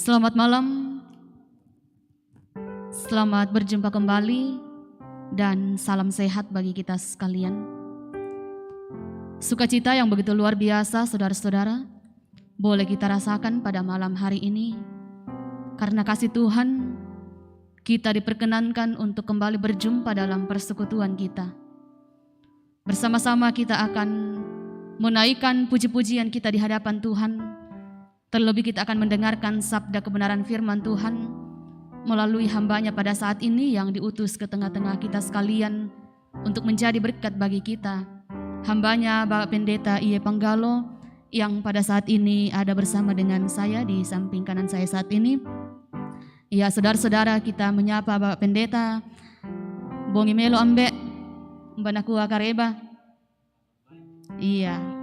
Selamat malam, selamat berjumpa kembali dan salam sehat bagi kita sekalian. Sukacita yang begitu luar biasa saudara-saudara boleh kita rasakan pada malam hari ini. Karena kasih Tuhan kita diperkenankan untuk kembali berjumpa dalam persekutuan kita. Bersama-sama kita akan menaikkan puji-pujian kita di hadapan Tuhan. Terlebih kita akan mendengarkan sabda kebenaran firman Tuhan melalui hambanya pada saat ini yang diutus ke tengah-tengah kita sekalian untuk menjadi berkat bagi kita. Hambanya Bapak Pendeta Iye Panggalo yang pada saat ini ada bersama dengan saya di samping kanan saya saat ini. Ya, saudara-saudara, kita menyapa Bapak Pendeta Bongi Melo Ambe Mbanakua Kareba. Iya.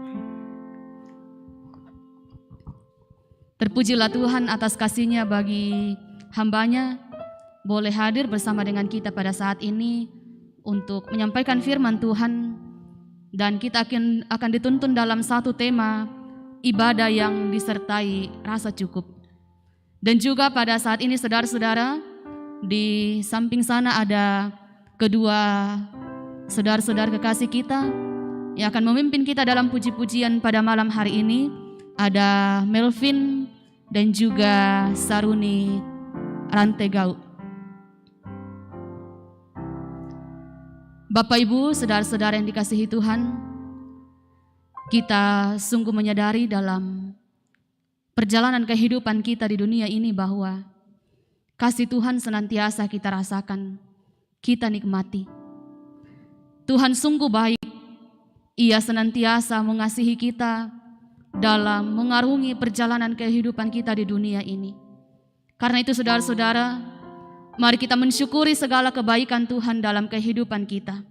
Terpujilah Tuhan atas kasih-Nya bagi hambanya boleh hadir bersama dengan kita pada saat ini untuk menyampaikan firman Tuhan, dan kita akan dituntun dalam satu tema ibadah yang disertai rasa cukup. Dan juga pada saat ini saudara-saudara, di samping sana ada kedua saudara-saudara kekasih kita yang akan memimpin kita dalam puji-pujian pada malam hari ini. Ada Melvin dan juga Saruni Rantegau. Bapak Ibu, saudara-saudara yang dikasihi Tuhan, kita sungguh menyadari dalam perjalanan kehidupan kita di dunia ini bahwa kasih Tuhan senantiasa kita rasakan, kita nikmati. Tuhan sungguh baik, Ia senantiasa mengasihi kita dalam mengarungi perjalanan kehidupan kita di dunia ini. Karena itu saudara-saudara, mari kita mensyukuri segala kebaikan Tuhan dalam kehidupan kita.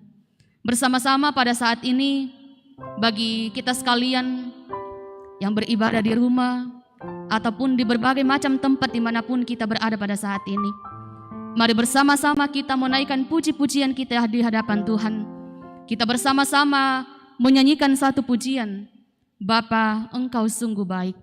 Bersama-sama pada saat ini, bagi kita sekalian yang beribadah di rumah ataupun di berbagai macam tempat dimanapun kita berada pada saat ini, mari bersama-sama kita menaikkan puji-pujian kita di hadapan Tuhan. Kita bersama-sama menyanyikan satu pujian, Bapa, Engkau sungguh baik.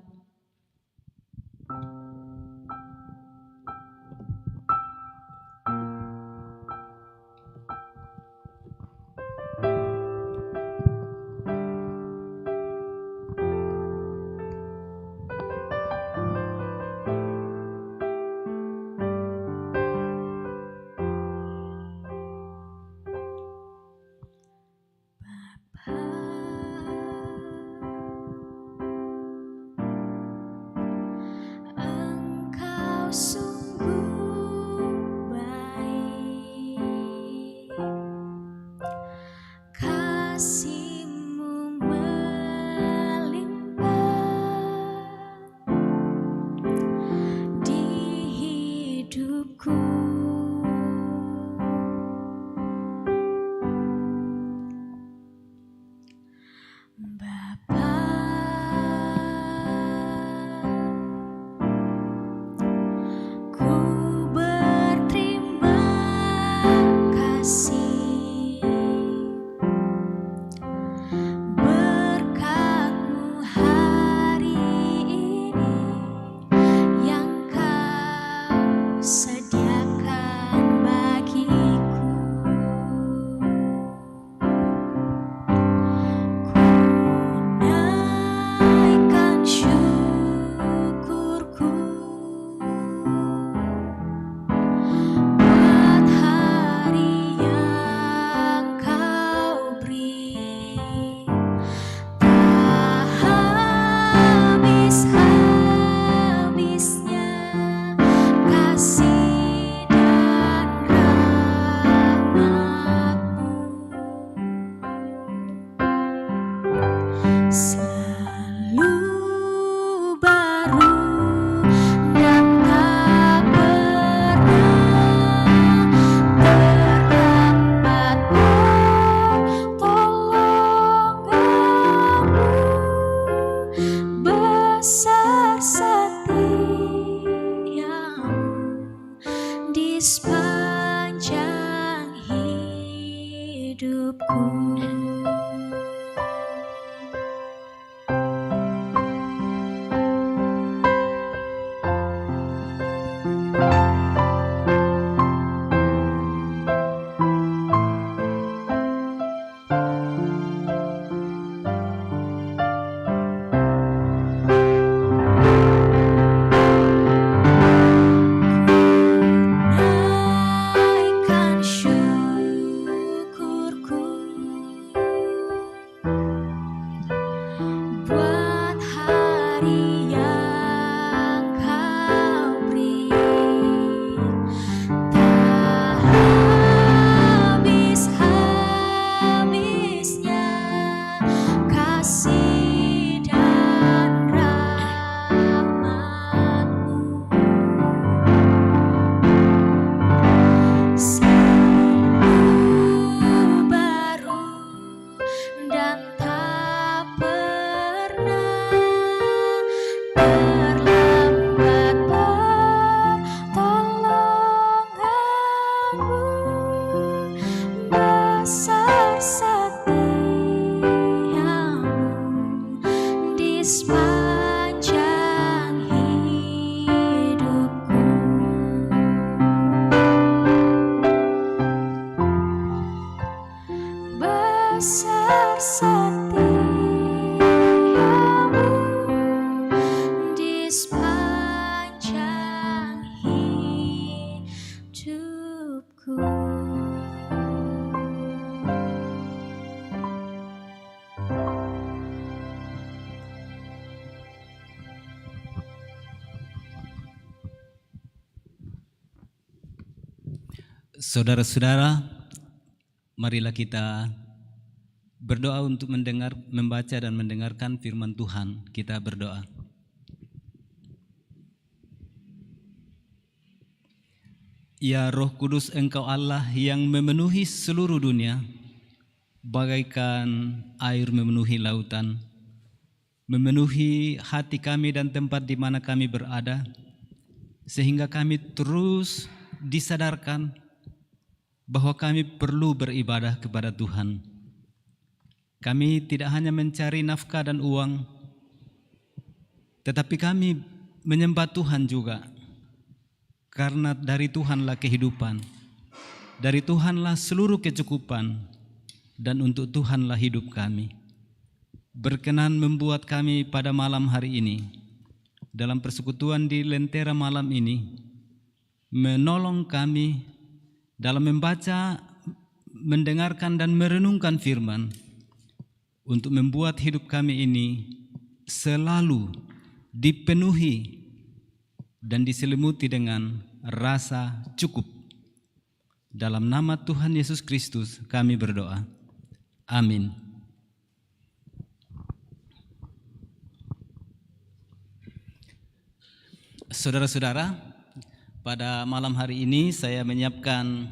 dasar setiamu di sepanjang hidupku. Saudara-saudara, marilah kita berdoa untuk membaca dan mendengarkan firman Tuhan. Kita berdoa. Ya Roh Kudus, Engkau Allah yang memenuhi seluruh dunia, bagaikan air memenuhi lautan, memenuhi hati kami dan tempat di mana kami berada, sehingga kami terus disadarkan bahwa kami perlu beribadah kepada Tuhan. Kami tidak hanya mencari nafkah dan uang, tetapi kami menyembah Tuhan juga, karena dari Tuhanlah kehidupan, dari Tuhanlah seluruh kecukupan, dan untuk Tuhanlah hidup kami. Berkenan membuat kami pada malam hari ini, dalam persekutuan di Lentera malam ini, menolong kami dalam membaca, mendengarkan dan merenungkan firman, untuk membuat hidup kami ini selalu dipenuhi dan diselimuti dengan rasa cukup. Dalam nama Tuhan Yesus Kristus kami berdoa. Amin. Saudara-saudara, pada malam hari ini saya menyiapkan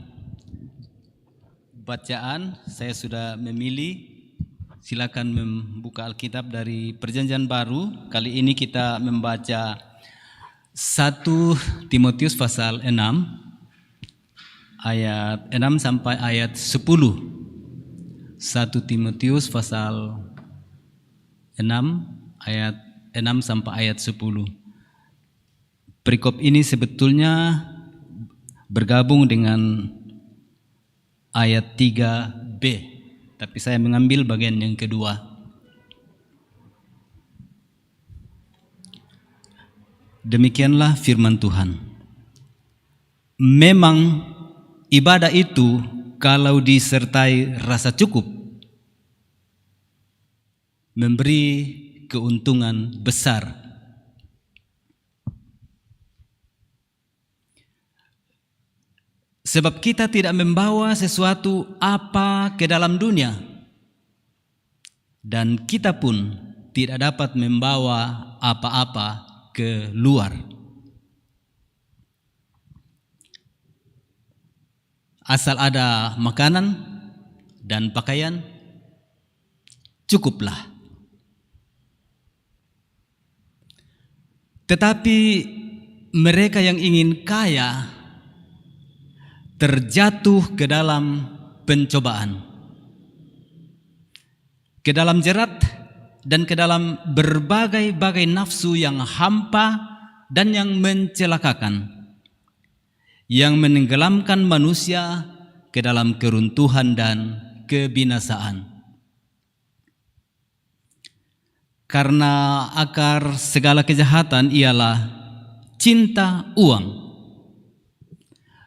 bacaan. Saya sudah memilih. Silakan membuka Alkitab dari Perjanjian Baru. Kali ini kita membaca 1 Timotius pasal 6 ayat 6 sampai ayat 10. 1 Timotius pasal 6 ayat 6 sampai ayat 10. Perikop ini sebetulnya bergabung dengan ayat 3b, tapi saya mengambil bagian yang kedua. Demikianlah firman Tuhan. Memang ibadah itu kalau disertai rasa cukup, memberi keuntungan besar. Sebab kita tidak membawa sesuatu apa ke dalam dunia, dan kita pun tidak dapat membawa apa-apa ke luar. Asal ada makanan dan pakaian, cukuplah. Tetapi mereka yang ingin kaya terjatuh ke dalam pencobaan, ke dalam jerat, dan ke dalam berbagai-bagai nafsu yang hampa dan yang mencelakakan, yang menenggelamkan manusia ke dalam keruntuhan dan kebinasaan. Karena akar segala kejahatan ialah cinta uang.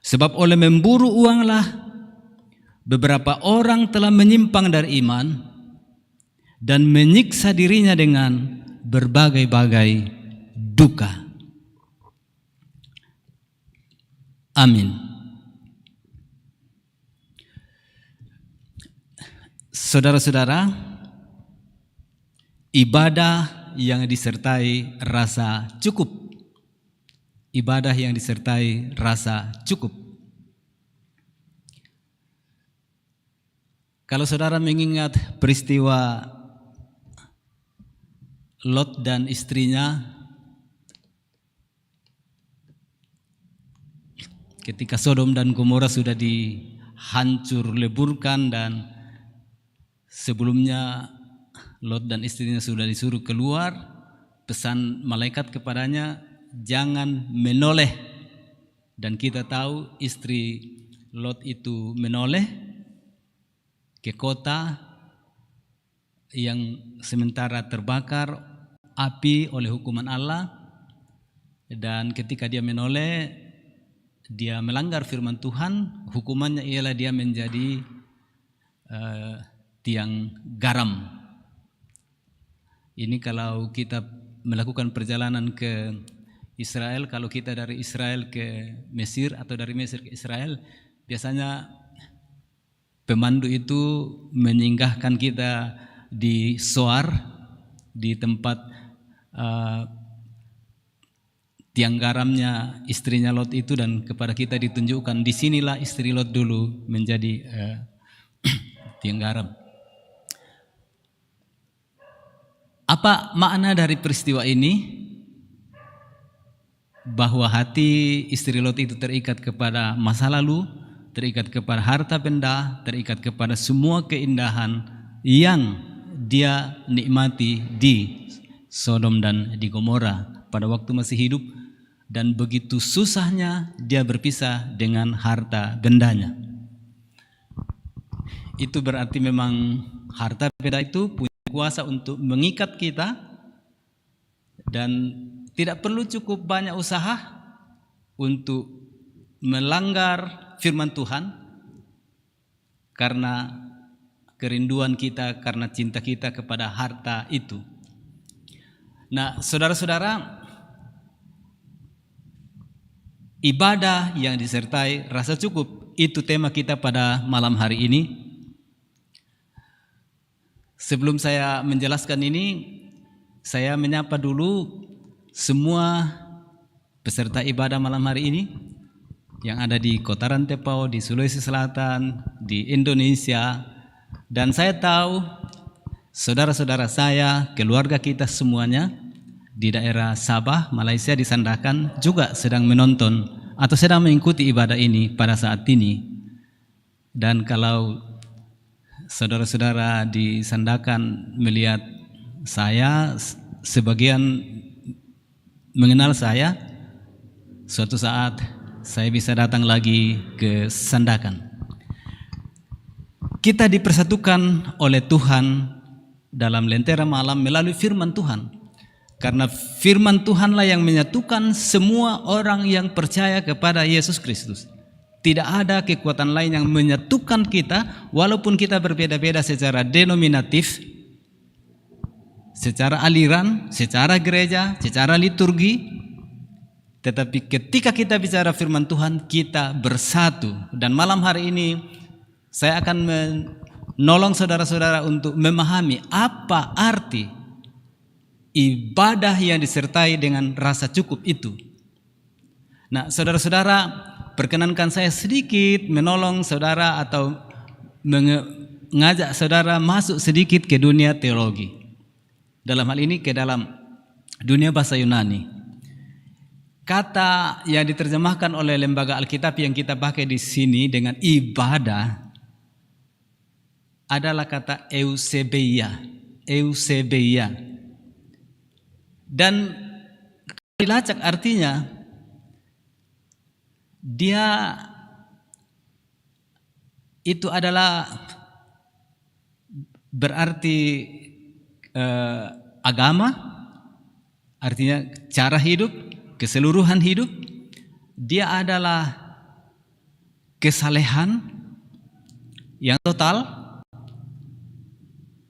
Sebab oleh memburu uanglah beberapa orang telah menyimpang dari iman dan menyiksa dirinya dengan berbagai-bagai duka. Amin. Saudara-saudara, ibadah yang disertai rasa cukup. Ibadah yang disertai rasa cukup. Kalau saudara mengingat peristiwa Lot dan istrinya ketika Sodom dan Gomora sudah dihancur leburkan, dan sebelumnya Lot dan istrinya sudah disuruh keluar, pesan malaikat kepadanya, jangan menoleh. Dan kita tahu istri Lot itu menoleh ke kota yang sementara terbakar api oleh hukuman Allah, dan ketika dia menoleh, dia melanggar firman Tuhan, hukumannya ialah dia menjadi tiang garam. Ini kalau kita melakukan perjalanan ke Israel, kalau kita dari Israel ke Mesir atau dari Mesir ke Israel, biasanya pemandu itu menyinggahkan kita di Soar, di tempat tiang garamnya istrinya Lot itu, dan kepada kita ditunjukkan disinilah istri Lot dulu menjadi tiang garam. Apa makna dari peristiwa ini? Bahwa hati istri Lot itu terikat kepada masa lalu, terikat kepada harta benda, terikat kepada semua keindahan yang dia nikmati di Sodom dan di Gomora pada waktu masih hidup, dan begitu susahnya dia berpisah dengan harta bendanya. Itu berarti memang harta benda itu punya kuasa untuk mengikat kita, dan tidak perlu cukup banyak usaha untuk melanggar firman Tuhan karena kerinduan kita, karena cinta kita kepada harta itu. Nah, saudara-saudara, ibadah yang disertai rasa cukup, itu tema kita pada malam hari ini. Sebelum saya menjelaskan ini, saya menyapa dulu semua peserta ibadah malam hari ini yang ada di Kota Rantepao, di Sulawesi Selatan, di Indonesia. Dan saya tahu saudara-saudara saya, keluarga kita semuanya di daerah Sabah, Malaysia, di Sandakan juga sedang menonton atau sedang mengikuti ibadah ini pada saat ini. Dan kalau saudara-saudara di Sandakan melihat saya, sebagian mengenal saya, suatu saat saya bisa datang lagi ke Sandakan. Kita dipersatukan oleh Tuhan dalam lentera malam melalui firman Tuhan. Karena firman Tuhanlah yang menyatukan semua orang yang percaya kepada Yesus Kristus. Tidak ada kekuatan lain yang menyatukan kita, walaupun kita berbeda-beda secara denominatif, secara aliran, secara gereja, secara liturgi. Tetapi ketika kita bicara firman Tuhan, kita bersatu. Dan malam hari ini saya akan menolong saudara-saudara untuk memahami apa arti ibadah yang disertai dengan rasa cukup itu. Nah, saudara-saudara, perkenankan saya sedikit menolong saudara atau mengajak saudara masuk sedikit ke dunia teologi. Dalam hal ini ke dalam dunia bahasa Yunani. Kata yang diterjemahkan oleh lembaga Alkitab yang kita pakai di sini dengan ibadah adalah kata eusebeia. Eusebeia. Dan dilacak artinya dia itu adalah berarti agama, artinya cara hidup, keseluruhan hidup. Dia adalah kesalehan yang total,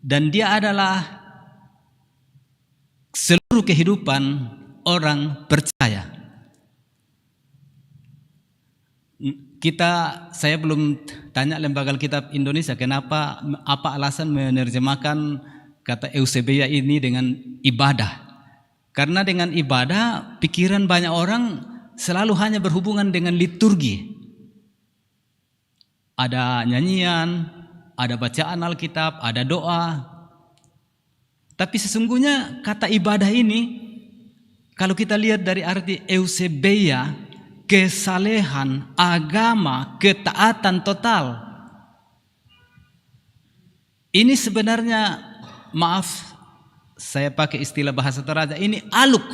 dan dia adalah seluruh kehidupan orang percaya. Saya belum tanya lembaga Alkitab Indonesia apa alasan menerjemahkan kata eusebeia ini dengan ibadah. Karena dengan ibadah pikiran banyak orang selalu hanya berhubungan dengan liturgi. Ada nyanyian, ada bacaan Alkitab, ada doa. Tapi sesungguhnya kata ibadah ini, kalau kita lihat dari arti eusebeia, kesalehan, agama, ketaatan total. Ini sebenarnya, maaf saya pakai istilah bahasa Toraja, ini aluk.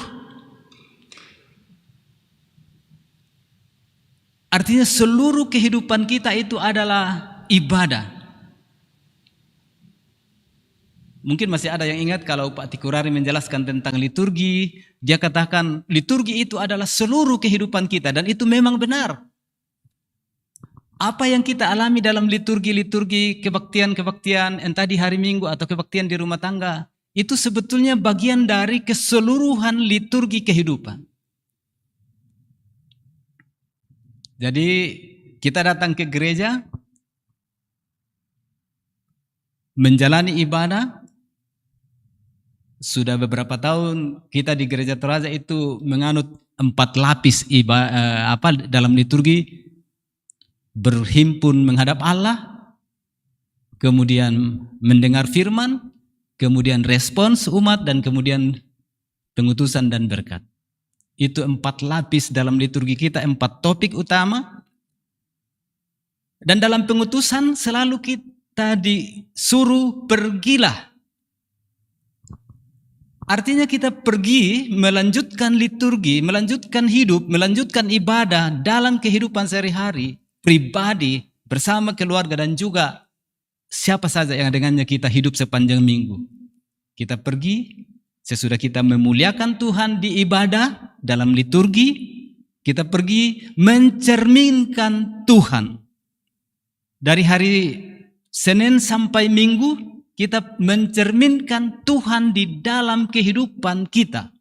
Artinya seluruh kehidupan kita itu adalah ibadah. Mungkin masih ada yang ingat kalau Pak Tikurari menjelaskan tentang liturgi, dia katakan liturgi itu adalah seluruh kehidupan kita, dan itu memang benar. Apa yang kita alami dalam liturgi-liturgi, kebaktian-kebaktian, entah di hari Minggu atau kebaktian di rumah tangga, itu sebetulnya bagian dari keseluruhan liturgi kehidupan. Jadi kita datang ke gereja, menjalani ibadah. Sudah beberapa tahun kita di Gereja Toraja itu menganut 4 lapis dalam liturgi. Berhimpun menghadap Allah, kemudian mendengar firman, kemudian respons umat, dan kemudian pengutusan dan berkat. Itu 4 lapis dalam liturgi kita, 4 topik utama. Dan dalam pengutusan selalu kita disuruh pergilah. Artinya kita pergi melanjutkan liturgi, melanjutkan hidup, melanjutkan ibadah dalam kehidupan sehari-hari, pribadi, bersama keluarga, dan juga siapa saja yang dengannya kita hidup sepanjang minggu. Kita pergi, sesudah kita memuliakan Tuhan di ibadah, dalam liturgi, kita pergi mencerminkan Tuhan. Dari hari Senin sampai Minggu, kita mencerminkan Tuhan di dalam kehidupan kita.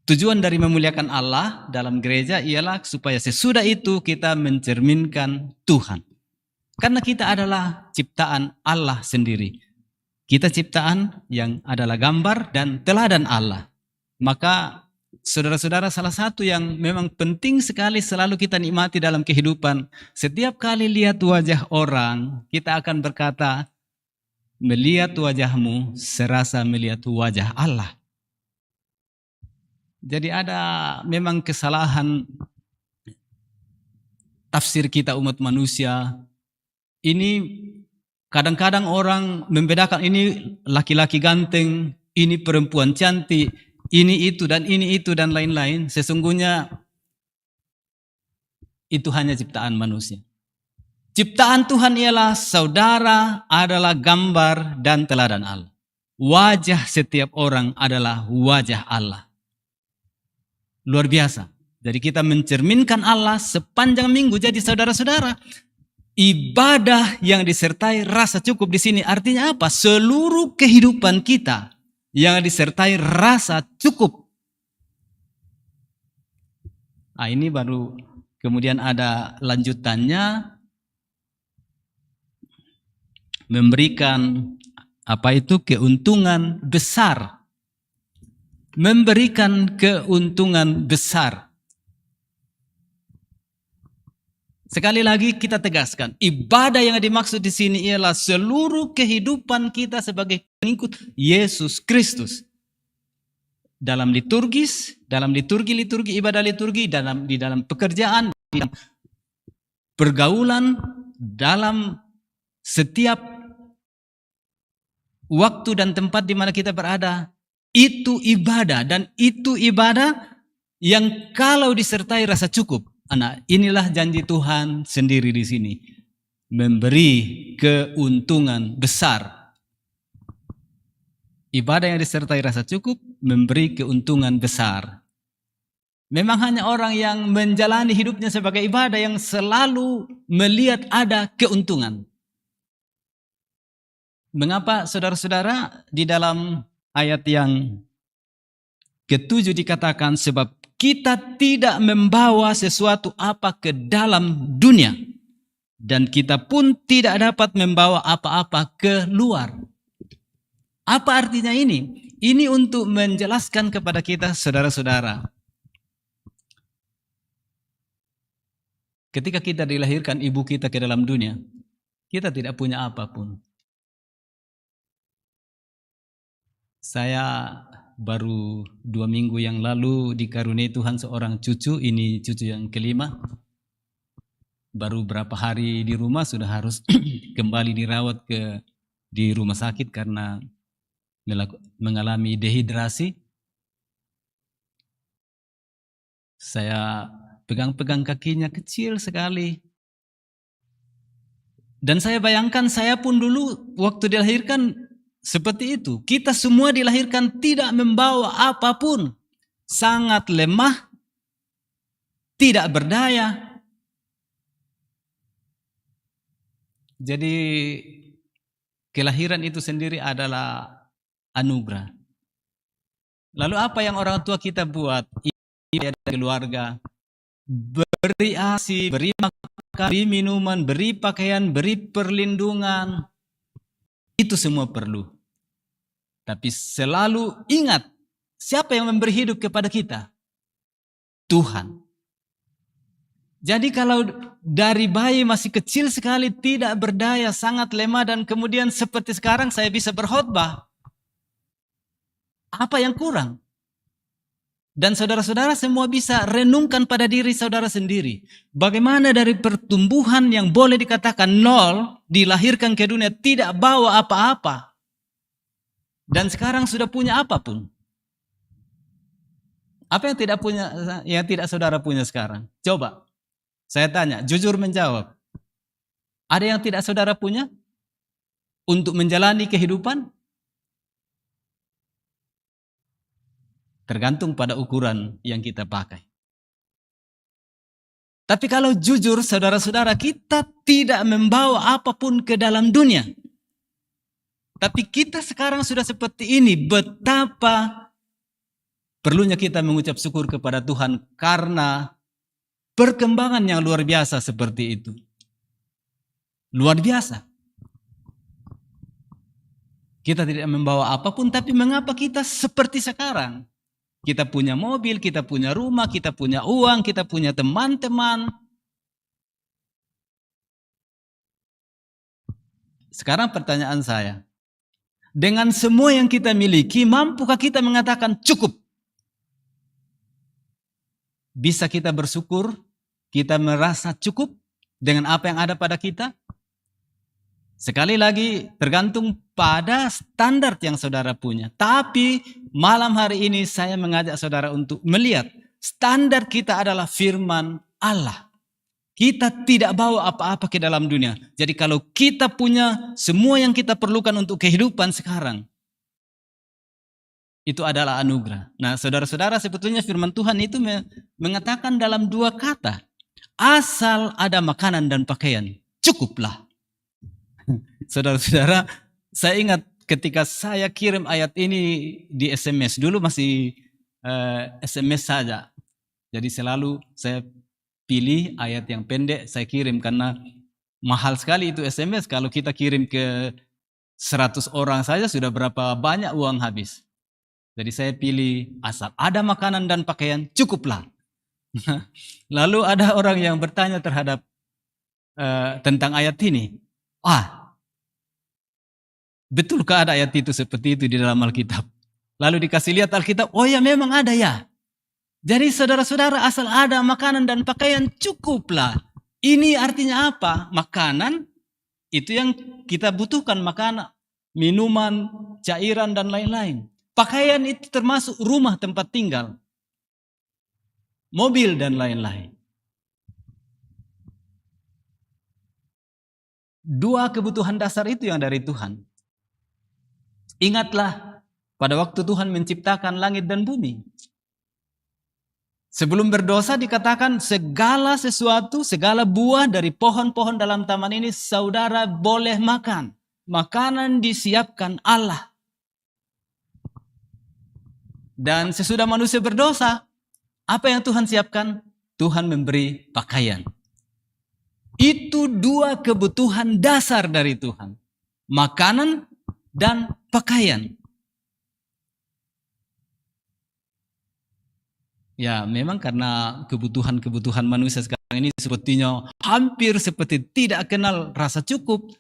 Tujuan dari memuliakan Allah dalam gereja ialah supaya sesudah itu kita mencerminkan Tuhan. Karena kita adalah ciptaan Allah sendiri. Kita ciptaan yang adalah gambar dan teladan Allah. Maka saudara-saudara, salah satu yang memang penting sekali selalu kita nikmati dalam kehidupan, setiap kali lihat wajah orang, kita akan berkata, melihat wajahmu serasa melihat wajah Allah. Jadi ada memang kesalahan tafsir kita umat manusia. Ini kadang-kadang orang membedakan ini laki-laki ganteng, ini perempuan cantik, ini itu dan lain-lain. Sesungguhnya itu hanya ciptaan manusia. Ciptaan Tuhan ialah saudara adalah gambar dan teladan Allah. Wajah setiap orang adalah wajah Allah. Luar biasa. Jadi kita mencerminkan Allah sepanjang minggu. Jadi saudara-saudara, ibadah yang disertai rasa cukup di sini artinya apa? Seluruh kehidupan kita yang disertai rasa cukup. Nah, ini baru kemudian ada lanjutannya, memberikan keuntungan besar. Memberikan keuntungan besar. Sekali lagi kita tegaskan, ibadah yang dimaksud di sini ialah seluruh kehidupan kita sebagai pengikut Yesus Kristus. Dalam liturgis, dalam liturgi ibadah liturgi, di dalam pekerjaan, di dalam pergaulan, dalam setiap waktu dan tempat di mana kita berada. Itu ibadah, dan itu ibadah yang kalau disertai rasa cukup. Nah, inilah janji Tuhan sendiri di sini, memberi keuntungan besar. Ibadah yang disertai rasa cukup memberi keuntungan besar. Memang hanya orang yang menjalani hidupnya sebagai ibadah yang selalu melihat ada keuntungan. Mengapa saudara-saudara di dalam ayat yang ke-7 dikatakan, sebab kita tidak membawa sesuatu apa ke dalam dunia, dan kita pun tidak dapat membawa apa-apa ke luar. Apa artinya ini? Ini untuk menjelaskan kepada kita saudara-saudara, ketika kita dilahirkan ibu kita ke dalam dunia, kita tidak punya apapun. Saya baru 2 minggu yang lalu dikaruniai Tuhan seorang cucu, ini cucu yang kelima. Baru berapa hari di rumah sudah harus kembali dirawat di rumah sakit karena mengalami dehidrasi. Saya pegang-pegang kakinya, kecil sekali. Dan saya bayangkan saya pun dulu waktu dilahirkan seperti itu. Kita semua dilahirkan tidak membawa apapun. Sangat lemah, tidak berdaya. Jadi kelahiran itu sendiri adalah anugerah. Lalu apa yang orang tua kita buat? Ibadah keluarga, beri ASI, beri makan, beri minuman, beri pakaian, beri perlindungan. Itu semua perlu. Tapi selalu ingat, siapa yang memberi hidup kepada kita? Tuhan. Jadi kalau dari bayi masih kecil sekali, tidak berdaya, sangat lemah, dan kemudian seperti sekarang saya bisa berkhotbah. Apa yang kurang? Dan saudara-saudara semua bisa renungkan pada diri saudara sendiri. Bagaimana dari pertumbuhan yang boleh dikatakan nol, dilahirkan ke dunia, tidak bawa apa-apa. Dan sekarang sudah punya apapun. Apa yang tidak saudara punya sekarang? Coba, saya tanya, jujur menjawab. Ada yang tidak saudara punya? Untuk menjalani kehidupan? Tergantung pada ukuran yang kita pakai. Tapi kalau jujur saudara-saudara, kita tidak membawa apapun ke dalam dunia. Tapi kita sekarang sudah seperti ini. Betapa perlunya kita mengucap syukur kepada Tuhan karena perkembangan yang luar biasa seperti itu. Luar biasa. Kita tidak membawa apapun, tapi mengapa kita seperti sekarang? Kita punya mobil, kita punya rumah, kita punya uang, kita punya teman-teman. Sekarang pertanyaan saya, dengan semua yang kita miliki, mampukah kita mengatakan cukup? Bisa kita bersyukur, kita merasa cukup dengan apa yang ada pada kita? Sekali lagi tergantung pada standar yang saudara punya. Tapi malam hari ini saya mengajak saudara untuk melihat standar kita adalah firman Allah. Kita tidak bawa apa-apa ke dalam dunia. Jadi kalau kita punya semua yang kita perlukan untuk kehidupan sekarang, itu adalah anugerah. Nah saudara-saudara, sebetulnya firman Tuhan itu mengatakan dalam 2 kata. Asal ada makanan dan pakaian, cukuplah. Saudara-saudara, saya ingat ketika saya kirim ayat ini di SMS. Dulu masih SMS saja. Jadi selalu saya pilih ayat yang pendek, saya kirim karena mahal sekali itu SMS. Kalau kita kirim ke 100 orang saja sudah berapa banyak uang habis. Jadi saya pilih asal ada makanan dan pakaian, cukuplah. Lalu ada orang yang bertanya terhadap tentang ayat ini. Betulkah ada ayat itu seperti itu di dalam Alkitab? Lalu dikasih lihat Alkitab, oh ya memang ada ya. Jadi saudara-saudara, asal ada makanan dan pakaian cukuplah. Ini artinya apa? Makanan itu yang kita butuhkan, makanan, minuman, cairan dan lain-lain. Pakaian itu termasuk rumah tempat tinggal, mobil dan lain-lain. 2 kebutuhan dasar itu yang dari Tuhan. Ingatlah pada waktu Tuhan menciptakan langit dan bumi. Sebelum berdosa dikatakan segala sesuatu, segala buah dari pohon-pohon dalam taman ini saudara boleh makan. Makanan disiapkan Allah. Dan sesudah manusia berdosa, apa yang Tuhan siapkan? Tuhan memberi pakaian. Itu 2 kebutuhan dasar dari Tuhan. Makanan dan pakaian. Ya memang karena kebutuhan manusia sekarang ini sepertinya hampir seperti tidak kenal rasa cukup.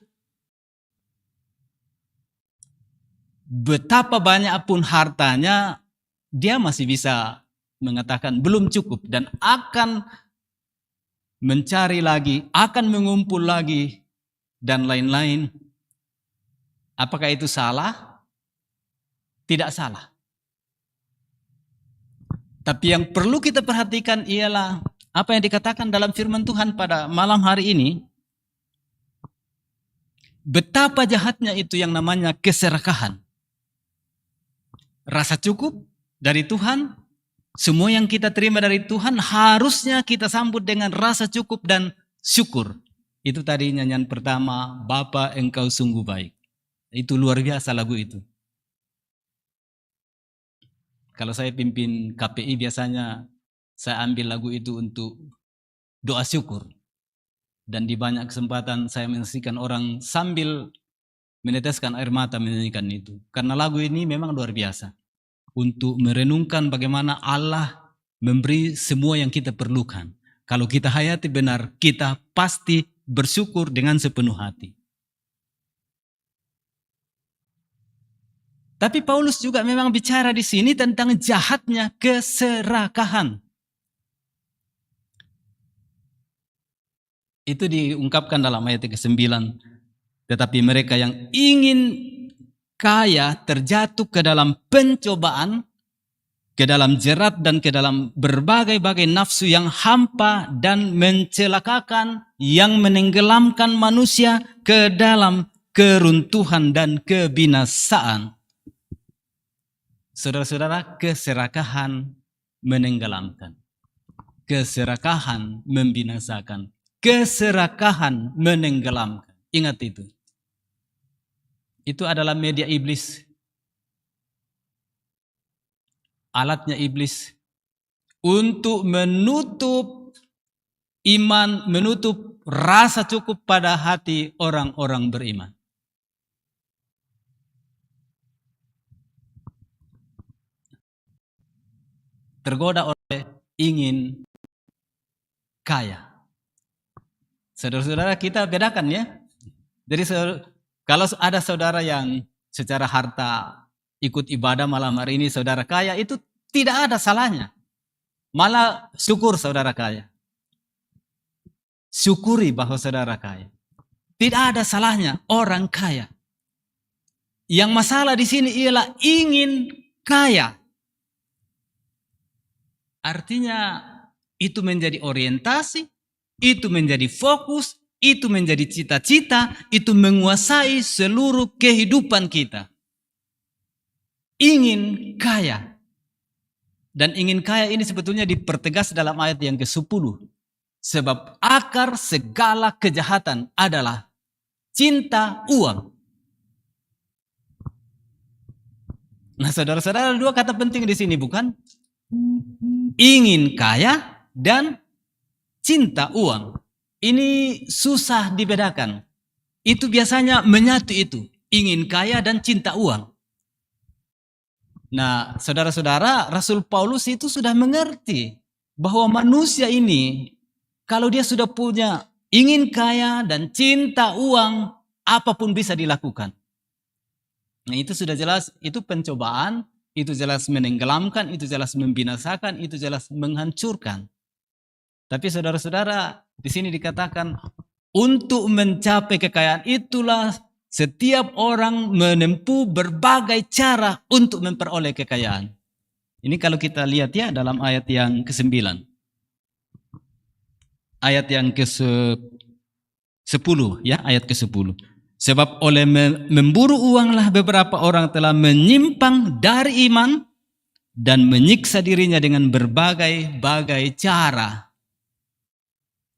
Betapa banyak pun hartanya, dia masih bisa mengatakan belum cukup dan akan mencari lagi, akan mengumpul lagi dan lain-lain. Apakah itu salah? Tidak salah. Tapi yang perlu kita perhatikan ialah apa yang dikatakan dalam firman Tuhan pada malam hari ini. betapa jahatnya itu yang namanya keserakahan. Rasa cukup dari Tuhan, semua yang kita terima dari Tuhan harusnya kita sambut dengan rasa cukup dan syukur. Itu tadi nyanyian pertama, Bapa Engkau sungguh baik. Itu luar biasa lagu itu. Kalau saya pimpin KPI biasanya saya ambil lagu itu untuk doa syukur. Dan di banyak kesempatan saya menyaksikan orang sambil meneteskan air mata menyanyikan itu. Karena lagu ini memang luar biasa. Untuk merenungkan bagaimana Allah memberi semua yang kita perlukan. Kalau kita hayati benar, kita pasti bersyukur dengan sepenuh hati. Tapi Paulus juga memang bicara di sini tentang jahatnya keserakahan. Itu diungkapkan dalam ayat ke-9. Tetapi mereka yang ingin kaya terjatuh ke dalam pencobaan, ke dalam jerat dan ke dalam berbagai-bagai nafsu yang hampa dan mencelakakan, yang menenggelamkan manusia ke dalam keruntuhan dan kebinasaan. Saudara-saudara, keserakahan menenggelamkan. Keserakahan membinasakan. Keserakahan menenggelamkan. Ingat itu. Itu adalah media iblis. Alatnya iblis untuk menutup iman, menutup rasa cukup pada hati orang-orang beriman. Tergoda oleh ingin kaya. Saudara-saudara, kita bedakan ya. Jadi kalau ada saudara yang secara harta ikut ibadah malam hari ini saudara kaya, itu tidak ada salahnya. Malah syukur saudara kaya. Syukuri bahwa saudara kaya. Tidak ada salahnya orang kaya. Yang masalah di sini ialah ingin kaya. Artinya itu menjadi orientasi, itu menjadi fokus, itu menjadi cita-cita, itu menguasai seluruh kehidupan kita. Ingin kaya. Dan ingin kaya ini sebetulnya dipertegas dalam ayat yang ke-10. Sebab akar segala kejahatan adalah cinta uang. Nah, saudara-saudara, dua kata penting di sini bukan? Ingin kaya dan cinta uang. Ini susah dibedakan. Itu biasanya menyatu itu. Ingin kaya dan cinta uang. Nah, saudara-saudara, Rasul Paulus itu sudah mengerti bahwa manusia ini, kalau dia sudah punya ingin kaya dan cinta uang, apapun bisa dilakukan. Nah, itu sudah jelas, itu pencobaan, itu jelas menenggelamkan, itu jelas membinasakan, itu jelas menghancurkan. Tapi saudara-saudara, di sini dikatakan untuk mencapai kekayaan itulah setiap orang menempuh berbagai cara untuk memperoleh kekayaan. Ini kalau kita lihat ya dalam ayat yang ke-9. Ayat yang ke-10 ya, ayat ke-10. Sebab oleh memburu uanglah beberapa orang telah menyimpang dari iman dan menyiksa dirinya dengan berbagai-bagai cara.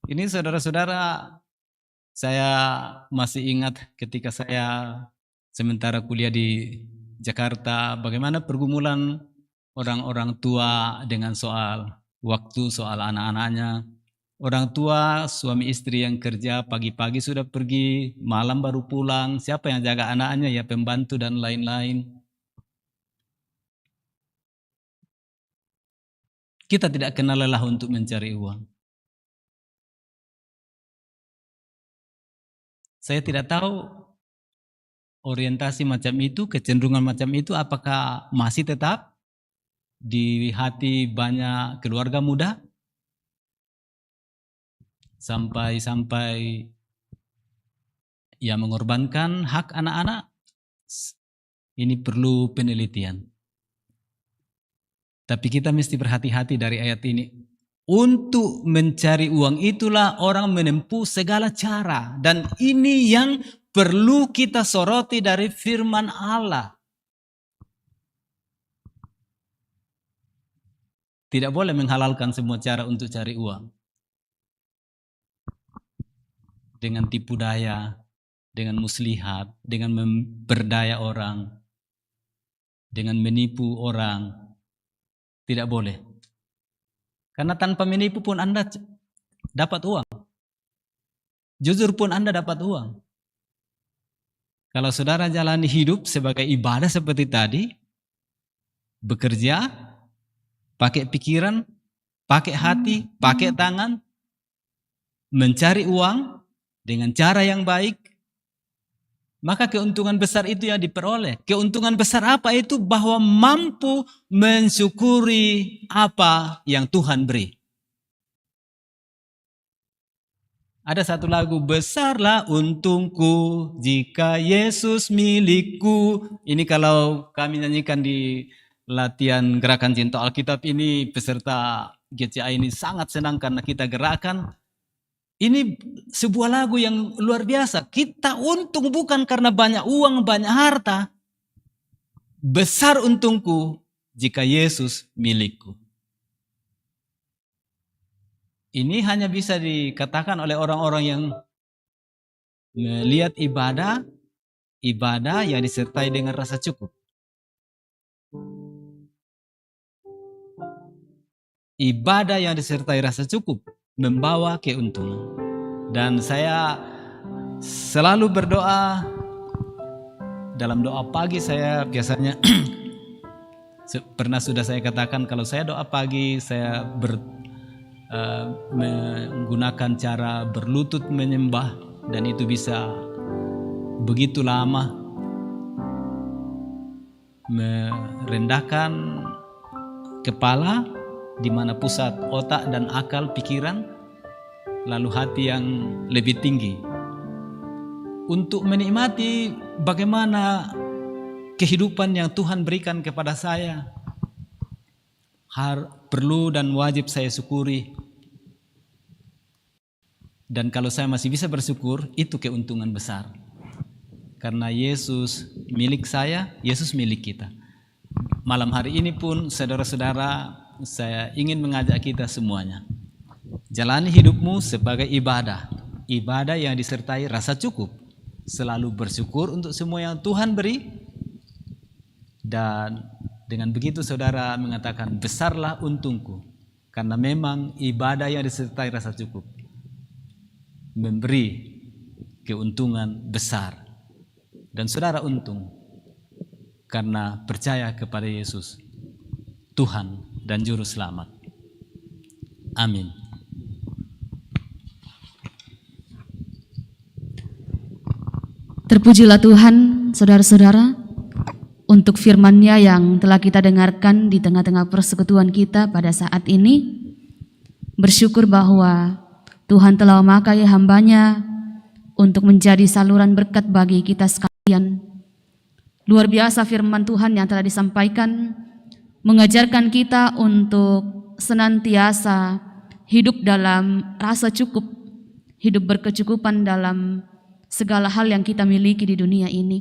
Ini saudara-saudara, saya masih ingat ketika saya sementara kuliah di Jakarta, bagaimana pergumulan orang-orang tua dengan soal waktu, soal anak-anaknya. Orang tua, suami istri yang kerja pagi-pagi sudah pergi, malam baru pulang. Siapa yang jaga anaknya? Ya pembantu dan lain-lain. Kita tidak kenal lelah untuk mencari uang. Saya tidak tahu orientasi macam itu, kecenderungan macam itu apakah masih tetap di hati banyak keluarga muda? Sampai-sampai ya mengorbankan hak anak-anak. Ini perlu penelitian. Tapi kita mesti berhati-hati dari ayat ini. Untuk mencari uang itulah orang menempuh segala cara. Dan ini yang perlu kita soroti dari firman Allah. Tidak boleh menghalalkan semua cara untuk cari uang. Dengan tipu daya, dengan muslihat, dengan memberdaya orang, dengan menipu orang. Tidak boleh. Karena tanpa menipu pun Anda dapat uang. Jujur pun Anda dapat uang. Kalau saudara jalani hidup sebagai ibadah seperti tadi, bekerja, pakai pikiran, pakai hati, pakai tangan, mencari uang dengan cara yang baik, maka keuntungan besar itu yang diperoleh. Keuntungan besar apa itu? Bahwa mampu mensyukuri apa yang Tuhan beri. Ada satu lagu, besarlah untungku jika Yesus milikku. Ini kalau kami nyanyikan di latihan gerakan cinta Alkitab ini, peserta GCA ini sangat senang karena kita gerakan. Ini sebuah lagu yang luar biasa. Kita untung bukan karena banyak uang, banyak harta. Besar untungku jika Yesus milikku. Ini hanya bisa dikatakan oleh orang-orang yang melihat ibadah yang disertai dengan rasa cukup. Ibadah yang disertai rasa cukup membawa keuntungan. Dan saya selalu berdoa, dalam doa pagi saya biasanya pernah sudah saya katakan, kalau saya doa pagi saya menggunakan cara berlutut menyembah, dan itu bisa begitu lama, merendahkan kepala di mana pusat otak dan akal pikiran, lalu hati yang lebih tinggi, untuk menikmati bagaimana kehidupan yang Tuhan berikan kepada saya. Perlu dan wajib saya syukuri. Dan kalau saya masih bisa bersyukur, itu keuntungan besar. Karena Yesus milik saya, Yesus milik kita. Malam hari ini pun saudara-saudara, saya ingin mengajak kita semuanya. Jalani hidupmu sebagai ibadah. Ibadah yang disertai rasa cukup. Selalu bersyukur untuk semua yang Tuhan beri. Dan dengan begitu saudara mengatakan, besarlah untungku. Karena memang ibadah yang disertai rasa cukup memberi keuntungan besar. Dan saudara untung karena percaya kepada Yesus, Tuhan dan Juru Selamat. Amin. Terpujilah Tuhan, saudara-saudara, untuk firman-Nya yang telah kita dengarkan di tengah-tengah persekutuan kita pada saat ini. Bersyukur bahwa Tuhan telah memakai hamba-Nya untuk menjadi saluran berkat bagi kita sekalian. Luar biasa firman Tuhan yang telah disampaikan, mengajarkan kita untuk senantiasa hidup dalam rasa cukup, hidup berkecukupan dalam segala hal yang kita miliki di dunia ini.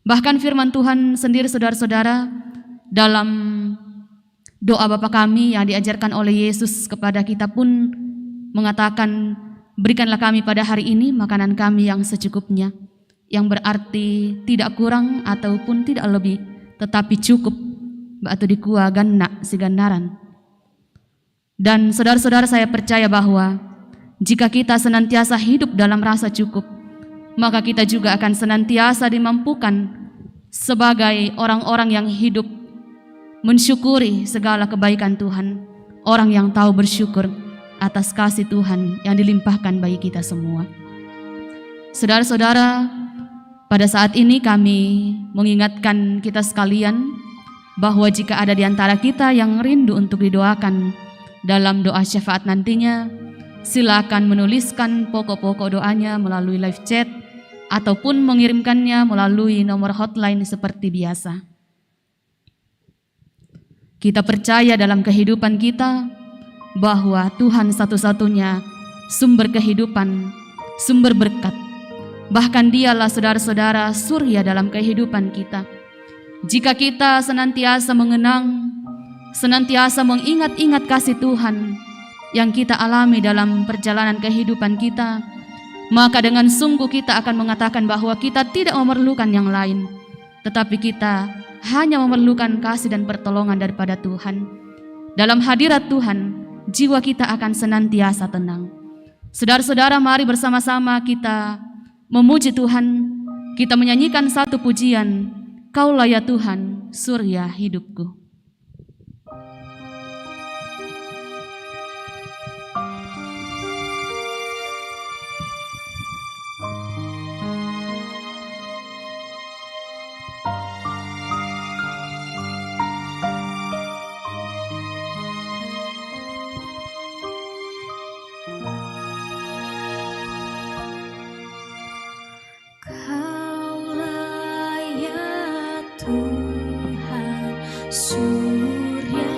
Bahkan firman Tuhan sendiri saudara-saudara, dalam doa Bapa kami yang diajarkan oleh Yesus kepada kita pun mengatakan, berikanlah kami pada hari ini makanan kami yang secukupnya, yang berarti tidak kurang ataupun tidak lebih, tetapi cukup, batu dikua ganna sigandaran. Dan saudara-saudara, saya percaya bahwa jika kita senantiasa hidup dalam rasa cukup, maka kita juga akan senantiasa dimampukan sebagai orang-orang yang hidup mensyukuri segala kebaikan Tuhan, orang yang tahu bersyukur atas kasih Tuhan yang dilimpahkan bagi kita semua. Saudara-saudara, pada saat ini kami mengingatkan kita sekalian bahwa jika ada di antara kita yang rindu untuk didoakan dalam doa syafaat nantinya, silakan menuliskan pokok-pokok doanya melalui live chat ataupun mengirimkannya melalui nomor hotline seperti biasa. Kita percaya dalam kehidupan kita bahwa Tuhan satu-satunya sumber kehidupan, sumber berkat, Bahkan dialah saudara-saudara surya dalam kehidupan kita. Jika kita senantiasa mengenang, senantiasa mengingat-ingat kasih Tuhan yang kita alami dalam perjalanan kehidupan kita, maka dengan sungguh kita akan mengatakan bahwa kita tidak memerlukan yang lain, tetapi kita hanya memerlukan kasih dan pertolongan daripada Tuhan. Dalam hadirat Tuhan, jiwa kita akan senantiasa tenang. Saudara-saudara, mari bersama-sama kita memuji Tuhan. Kita menyanyikan satu pujian, Kaulah ya Tuhan, surya hidupku. Kaulah ya Tuhan, surya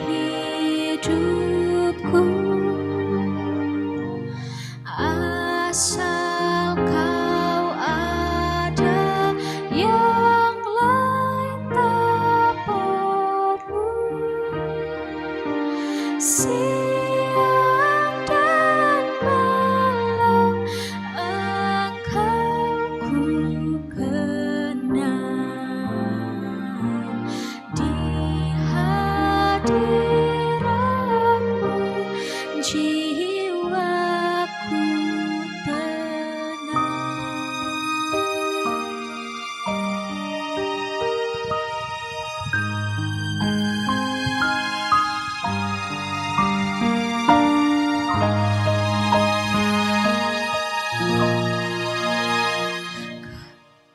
hidupku. Asal Kau ada, yang lain tak perlu. Siang dan malam Engkau ku kenal. Di hadirat-Mu jiwaku tenang.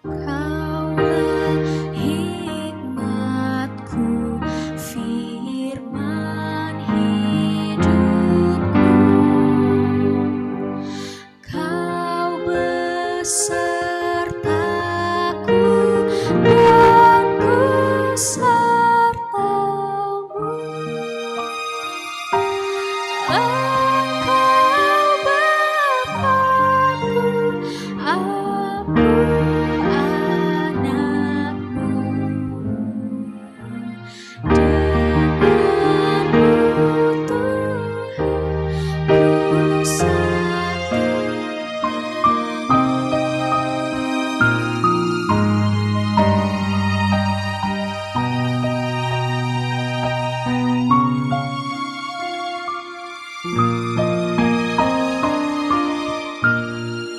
Kaulah hikmatku, firman hidupku. Kau besertaku dan ku serta-Mu. Engkau Bapa-Ku, aku anak-Mu. Denganmu Tuhan,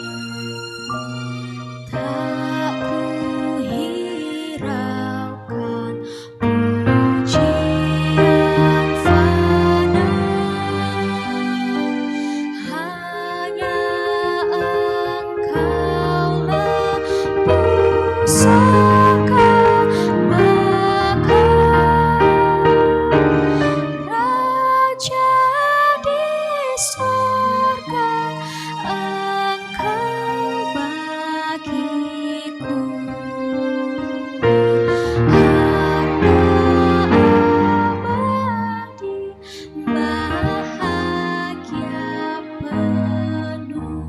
ku satu tak ku hiraukan pujian fana, hanya Engkaulah pusaka bekal. Raja di sorga, Engkau bagiku. Harta abadi, bahagia penuh.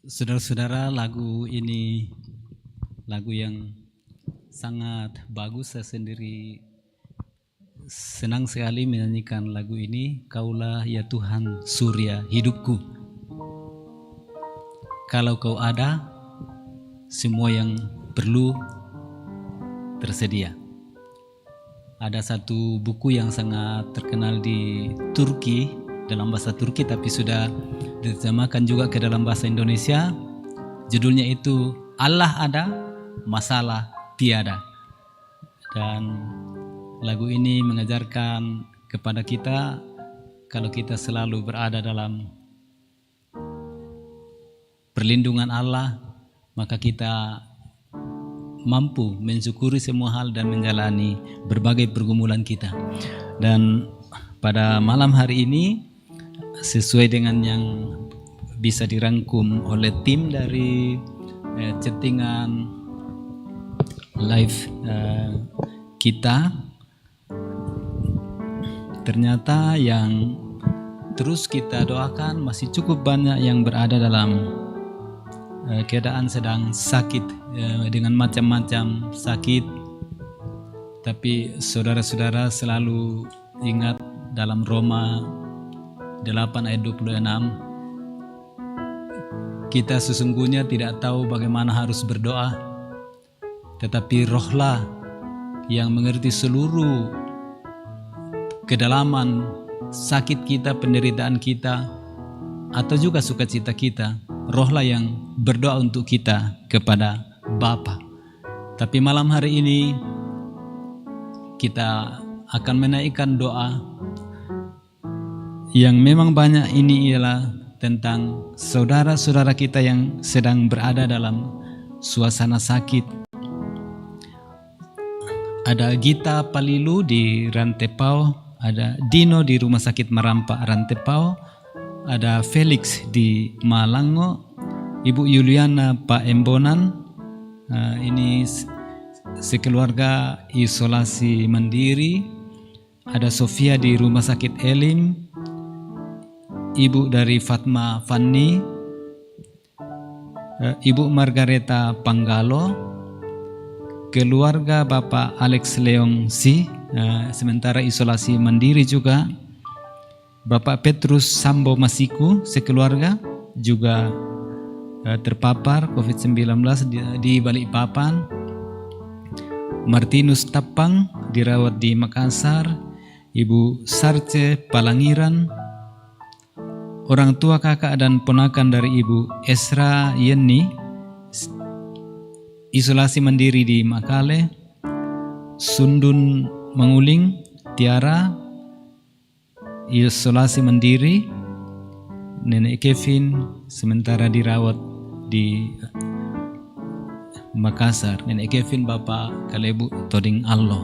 Saudara-saudara, lagu ini lagu yang sangat bagus. Saya sendiri senang sekali menyanyikan lagu ini, Kaulah ya Tuhan, surya hidupku. Kalau Kau ada, semua yang perlu tersedia. Ada satu buku yang sangat terkenal di Turki, dalam bahasa Turki, tapi sudah diterjemahkan juga ke dalam bahasa Indonesia. Judulnya itu Allah Ada, Masalah Tiada. Dan lagu ini mengajarkan kepada kita, kalau kita selalu berada dalam perlindungan Allah, maka kita mampu mensyukuri semua hal dan menjalani berbagai pergumulan kita. Dan pada malam hari ini sesuai dengan yang bisa dirangkum oleh tim dari chattingan live kita, ternyata yang terus kita doakan masih cukup banyak yang berada dalam keadaan sedang sakit, dengan macam-macam sakit. Tapi saudara-saudara selalu ingat dalam Roma 8 ayat 26, kita sesungguhnya tidak tahu bagaimana harus berdoa, tetapi Rohlah yang mengerti seluruh kedalaman sakit kita, penderitaan kita, atau juga sukacita kita. Rohlah yang berdoa untuk kita kepada Bapa. Tapi malam hari ini kita akan menaikkan doa yang memang banyak. Ini ialah tentang saudara-saudara kita yang sedang berada dalam suasana sakit. Ada Gita Palilu di Rantepau, ada Dino di Rumah Sakit Marampa Rantepau, ada Felix di Malango, Ibu Yuliana Pak Embonan, ini sekeluarga isolasi mandiri, ada Sofia di Rumah Sakit Elim, Ibu dari Fatma Fanny, Ibu Margareta Panggalo, keluarga Bapak Alex Leong Si, sementara isolasi mandiri juga, Bapak Petrus Sambo Masiku sekeluarga juga terpapar COVID-19 di Balikpapan, Martinus Tapang dirawat di Makassar, Ibu Sarce Palangiran, orang tua kakak dan ponakan dari Ibu Esra Yeni isolasi mandiri di Makale, Sundun Menguling Tiara isolasi mandiri, Nenek Kevin sementara dirawat di Makassar, Nenek Kevin Bapak Kalebu Toding Allah.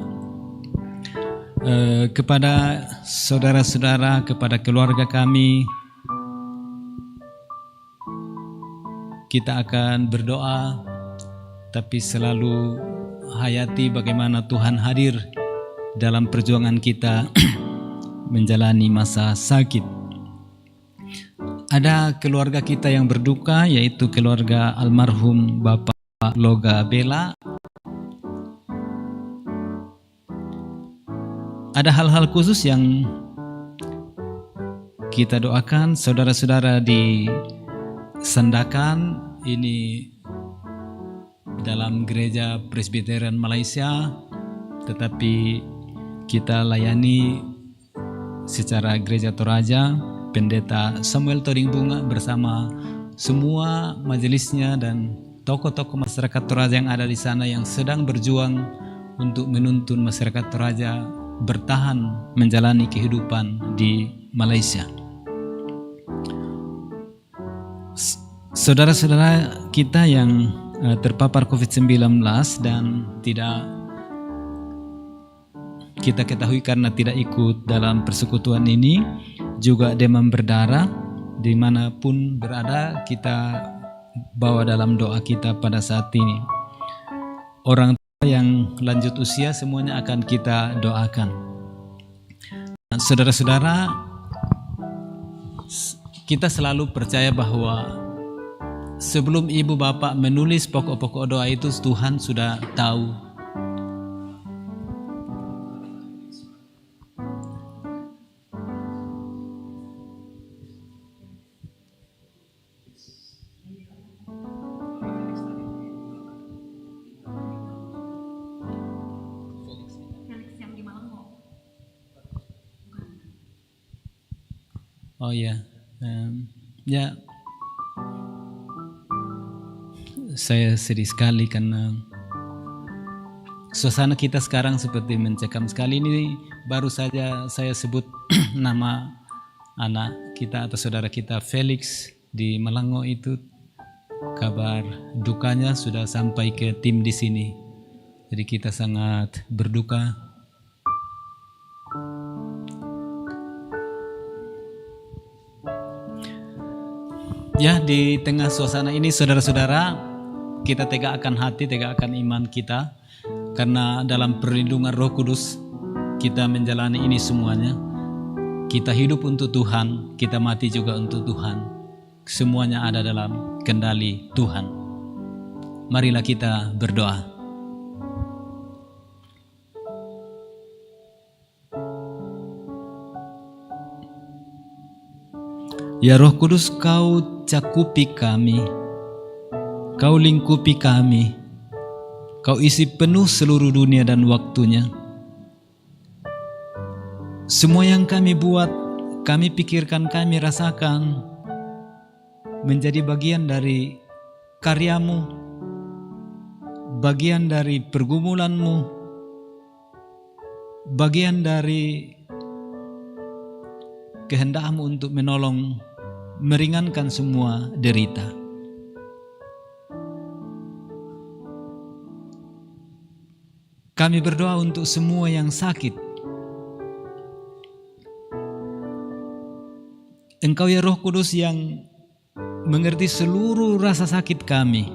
Kepada saudara-saudara, kepada keluarga kami, kita akan berdoa, tapi selalu hayati bagaimana Tuhan hadir dalam perjuangan kita menjalani masa sakit. Ada keluarga kita yang berduka, yaitu keluarga almarhum Bapak Loga Bela. Ada hal-hal khusus yang kita doakan. Saudara-saudara di Sandakan, ini dalam gereja Presbyterian Malaysia, tetapi kita layani secara gereja Toraja, Pendeta Samuel Toding Bunga bersama semua majelisnya dan tokoh-tokoh masyarakat Toraja yang ada di sana yang sedang berjuang untuk menuntun masyarakat Toraja bertahan menjalani kehidupan di Malaysia. Saudara-saudara kita yang terpapar COVID-19 dan tidak kita ketahui karena tidak ikut dalam persekutuan ini, juga demam berdarah, dimanapun berada kita bawa dalam doa kita pada saat ini. Orang tua yang lanjut usia semuanya akan kita doakan. Saudara-saudara, kita selalu percaya bahwa sebelum ibu bapak menulis pokok-pokok doa itu, Tuhan sudah tahu. Oh ya, ya, saya sedih sekali karena suasana kita sekarang seperti mencekam sekali. Ini baru saja saya sebut nama anak kita atau saudara kita Felix di Malango itu, kabar dukanya sudah sampai ke tim di sini. Jadi kita sangat berduka. Ya, di tengah suasana ini saudara-saudara, kita tegakkan hati, tegakkan iman kita, karena dalam perlindungan Roh Kudus kita menjalani ini semuanya. Kita hidup untuk Tuhan, kita mati juga untuk Tuhan. Semuanya ada dalam kendali Tuhan. Marilah kita berdoa. Ya Roh Kudus, Kau cakupi kami, Kau lingkupi kami, Kau isi penuh seluruh dunia dan waktunya. Semua yang kami buat, kami pikirkan, kami rasakan menjadi bagian dari karyamu, bagian dari pergumulanmu, bagian dari kehendakmu untuk menolong, meringankan semua derita. Kami berdoa untuk semua yang sakit. Engkau ya Roh Kudus yang mengerti seluruh rasa sakit kami,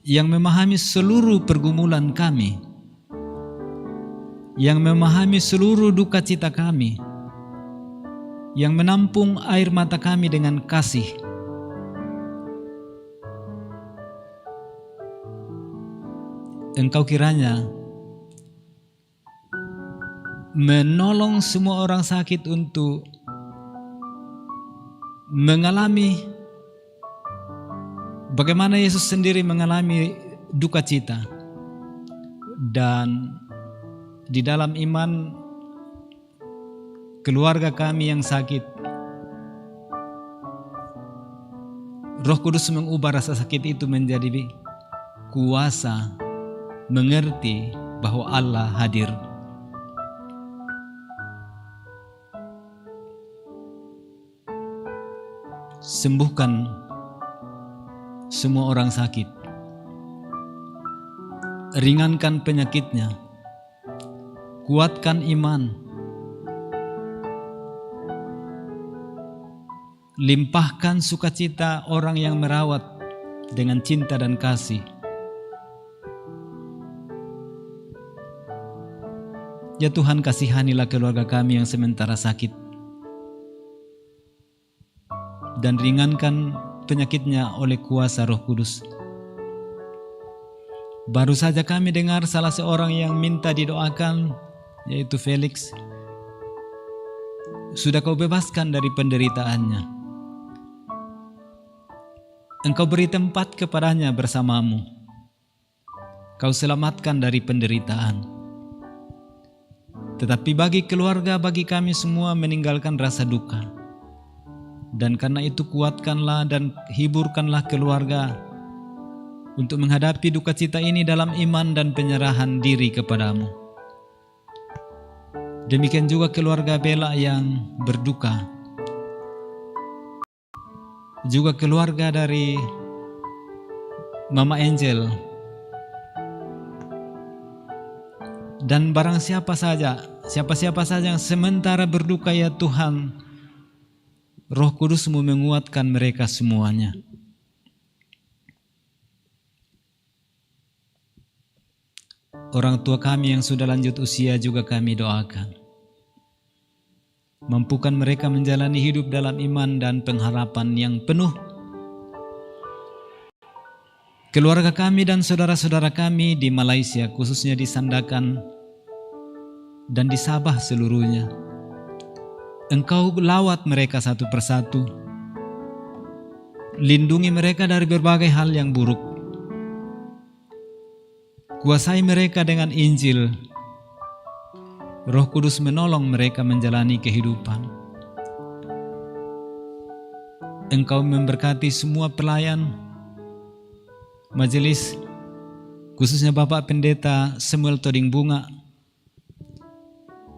yang memahami seluruh pergumulan kami, yang memahami seluruh duka cita kami, yang menampung air mata kami dengan kasih. Engkau kiranya menolong semua orang sakit untuk mengalami bagaimana Yesus sendiri mengalami duka cita, dan di dalam iman keluarga kami yang sakit, Roh Kudus mengubah rasa sakit itu menjadi kuasa mengerti bahwa Allah hadir. Sembuhkan semua orang sakit, ringankan penyakitnya, kuatkan iman, limpahkan sukacita orang yang merawat dengan cinta dan kasih. Ya Tuhan, kasihanilah keluarga kami yang sementara sakit, dan ringankan penyakitnya oleh kuasa Roh Kudus. Baru saja kami dengar salah seorang yang minta didoakan, yaitu Felix. Sudah Kau bebaskan dari penderitaannya. Engkau beri tempat kepadanya bersamamu. Kau selamatkan dari penderitaan. Tetapi bagi keluarga, bagi kami semua meninggalkan rasa duka. Dan karena itu kuatkanlah dan hiburkanlah keluarga untuk menghadapi duka cita ini dalam iman dan penyerahan diri kepadamu. Demikian juga keluarga Bella yang berduka, juga keluarga dari Mama Angel, dan barang siapa saja yang sementara berduka, ya Tuhan, Roh Kudus-Mu menguatkan mereka semuanya. Orang tua kami yang sudah lanjut usia juga kami doakan. Mampukan mereka menjalani hidup dalam iman dan pengharapan yang penuh. Keluarga kami dan saudara-saudara kami di Malaysia, khususnya di Sandakan dan di Sabah seluruhnya, Engkau lawat mereka satu persatu. Lindungi mereka dari berbagai hal yang buruk. Kuasai mereka dengan Injil. Roh Kudus menolong mereka menjalani kehidupan. Engkau memberkati semua pelayan majelis, khususnya Bapak Pendeta Samuel Toding Bunga,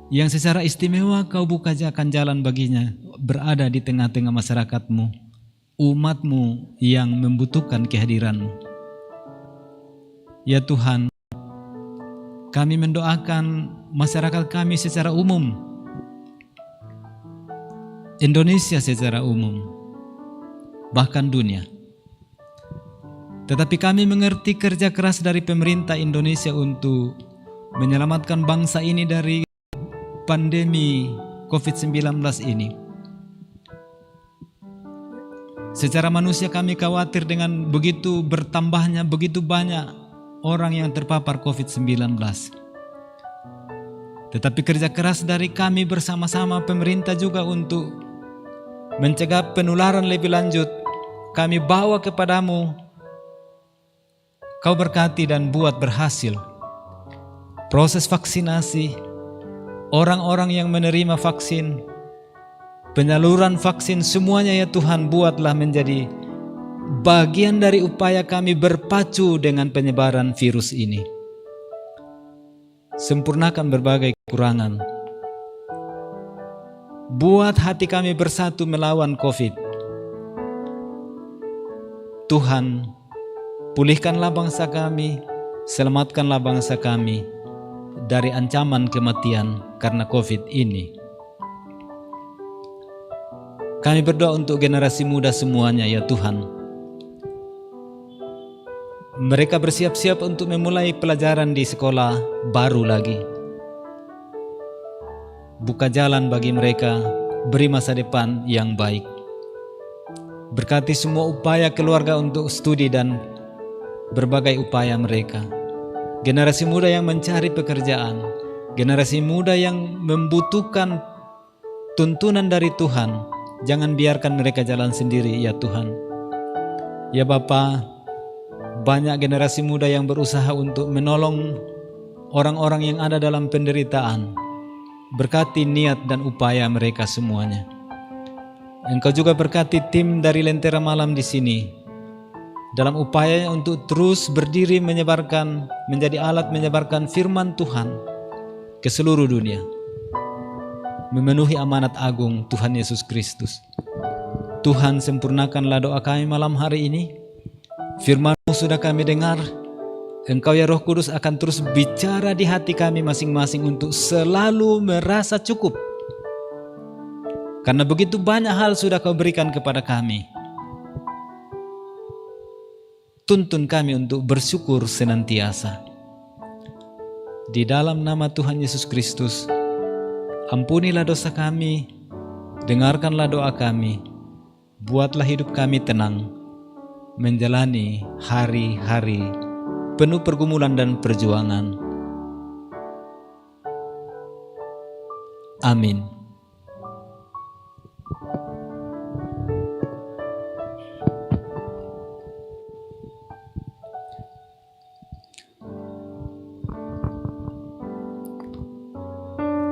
yang secara istimewa Kau bukakan jalan baginya berada di tengah-tengah masyarakat-Mu, umat-Mu yang membutuhkan kehadiran-Mu. Ya Tuhan, kami mendoakan masyarakat kami secara umum, Indonesia secara umum, bahkan dunia. Tetapi kami mengerti kerja keras dari pemerintah Indonesia untuk menyelamatkan bangsa ini dari pandemi COVID-19 ini. Secara manusia kami khawatir dengan begitu bertambahnya begitu banyak orang yang terpapar COVID-19. Tetapi kerja keras dari kami bersama-sama pemerintah juga untuk mencegah penularan lebih lanjut, kami bawa kepadamu. Kau berkati dan buat berhasil proses vaksinasi, orang-orang yang menerima vaksin, penyaluran vaksin, semuanya ya Tuhan, buatlah menjadi bagian dari upaya kami berpacu dengan penyebaran virus ini. Sempurnakan berbagai kekurangan. Buat hati kami bersatu melawan COVID. Tuhan, pulihkanlah bangsa kami, selamatkanlah bangsa kami dari ancaman kematian karena COVID ini. Kami berdoa untuk generasi muda semuanya ya Tuhan. Mereka bersiap-siap untuk memulai pelajaran di sekolah baru lagi. Buka jalan bagi mereka, beri masa depan yang baik. Berkati semua upaya keluarga untuk studi dan berbagai upaya mereka. Generasi muda yang mencari pekerjaan, generasi muda yang membutuhkan tuntunan dari Tuhan, jangan biarkan mereka jalan sendiri ya Tuhan. Ya Bapa, banyak generasi muda yang berusaha untuk menolong orang-orang yang ada dalam penderitaan. Berkati niat dan upaya mereka semuanya. Engkau juga berkati tim dari Lentera Malam di sini dalam upayanya untuk terus berdiri menjadi alat menyebarkan firman Tuhan ke seluruh dunia, memenuhi amanat agung Tuhan Yesus Kristus. Tuhan, sempurnakanlah doa kami malam hari ini. Firman-Mu sudah kami dengar. Engkau ya Roh Kudus akan terus bicara di hati kami masing-masing untuk selalu merasa cukup. Karena begitu banyak hal sudah Kau berikan kepada kami. Tuntun kami untuk bersyukur senantiasa. Di dalam nama Tuhan Yesus Kristus, ampunilah dosa kami, dengarkanlah doa kami, buatlah hidup kami tenang, menjalani hari-hari penuh pergumulan dan perjuangan. Amin.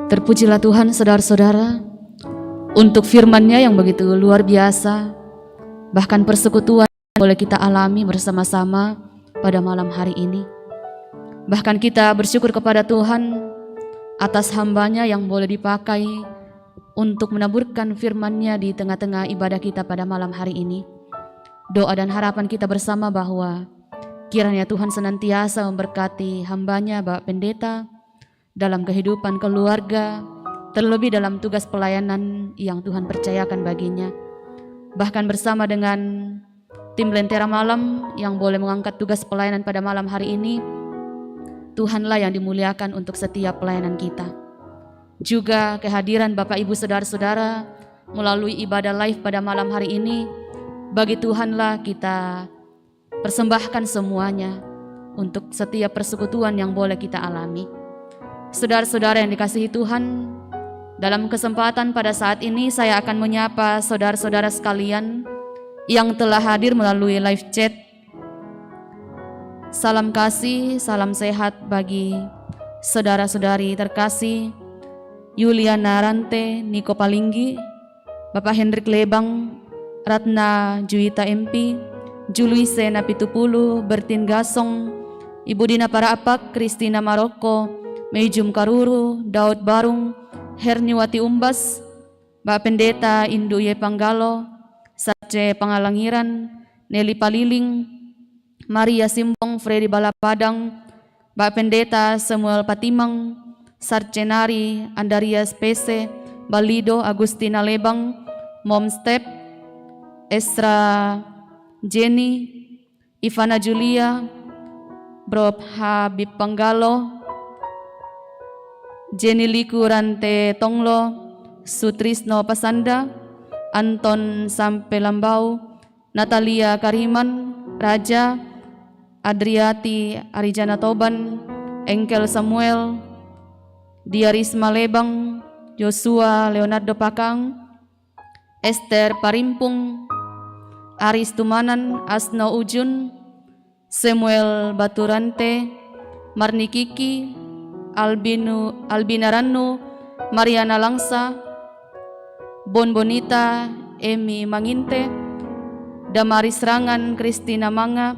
Terpujilah Tuhan saudara-saudara untuk firman-Nya yang begitu luar biasa, bahkan persekutuan yang boleh kita alami bersama-sama pada malam hari ini. Bahkan kita bersyukur kepada Tuhan atas hamba-Nya yang boleh dipakai untuk menaburkan firman-Nya di tengah-tengah ibadah kita pada malam hari ini. Doa dan harapan kita bersama bahwa kiranya Tuhan senantiasa memberkati hamba-Nya Bapak Pendeta dalam kehidupan keluarga, terlebih dalam tugas pelayanan yang Tuhan percayakan baginya. Bahkan bersama dengan tim Lentera Malam yang boleh mengangkat tugas pelayanan pada malam hari ini, Tuhanlah yang dimuliakan untuk setiap pelayanan kita. Juga kehadiran Bapak Ibu Saudara-saudara melalui ibadah live pada malam hari ini, bagi Tuhanlah kita persembahkan semuanya untuk setiap persekutuan yang boleh kita alami. Saudara-saudara yang dikasihi Tuhan, dalam kesempatan pada saat ini saya akan menyapa saudara-saudara sekalian yang telah hadir melalui live chat. Salam kasih, salam sehat bagi saudara-saudari terkasih Yuliana Rante, Niko Palinggi, Bapak Hendrik Lebang, Ratna Juwita MP, Juluise Napitupulu, Bertin Gasong, Ibu Dina Paraapak, Kristina Maroko, Meijum Karuru, Daud Barung, Herniwati Umbas, Bapak Pendeta Indu Ye Panggalo, Sace Pangalangiran, Nelly Paliling, Maria Simpong, Freddy Balapadang, Bapak Pendeta Samuel Patimang, Sarcenari, Andarias Pese, Balido Agustina Lebang, Mom Step, Esra Jenny, Ivana Julia, Bro Habib Panggalo, Jenny Liku Rante Tonglo, Sutrisno Pasanda, Anton Sampe Lambau, Natalia Kariman, Raja, Adriati Arijana Toban, Engkel Samuel, Diarisma Lebang, Joshua Leonardo Pakang, Esther Parimpung, Aris Tumanan, Asno Ujun, Samuel Baturante, Marni Kiki, Albina Ranu, Mariana Langsa, Bon Bonita, Emi Manginte, Damaris Rangan, Kristina Manga,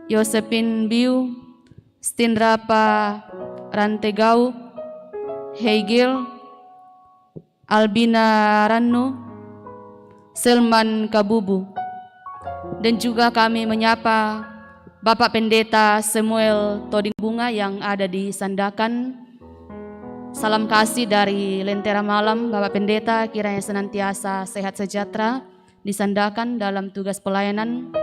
Yosepin Biu, Stinrapa Rantegau, Heigil, Albina Ranu, Selman Kabubu. Dan juga kami menyapa Bapak Pendeta Samuel Toding Bunga yang ada di Sandakan. Salam kasih dari Lentera Malam, Bapak Pendeta, kiranya senantiasa sehat sejahtera di Sandakan dalam tugas pelayanan.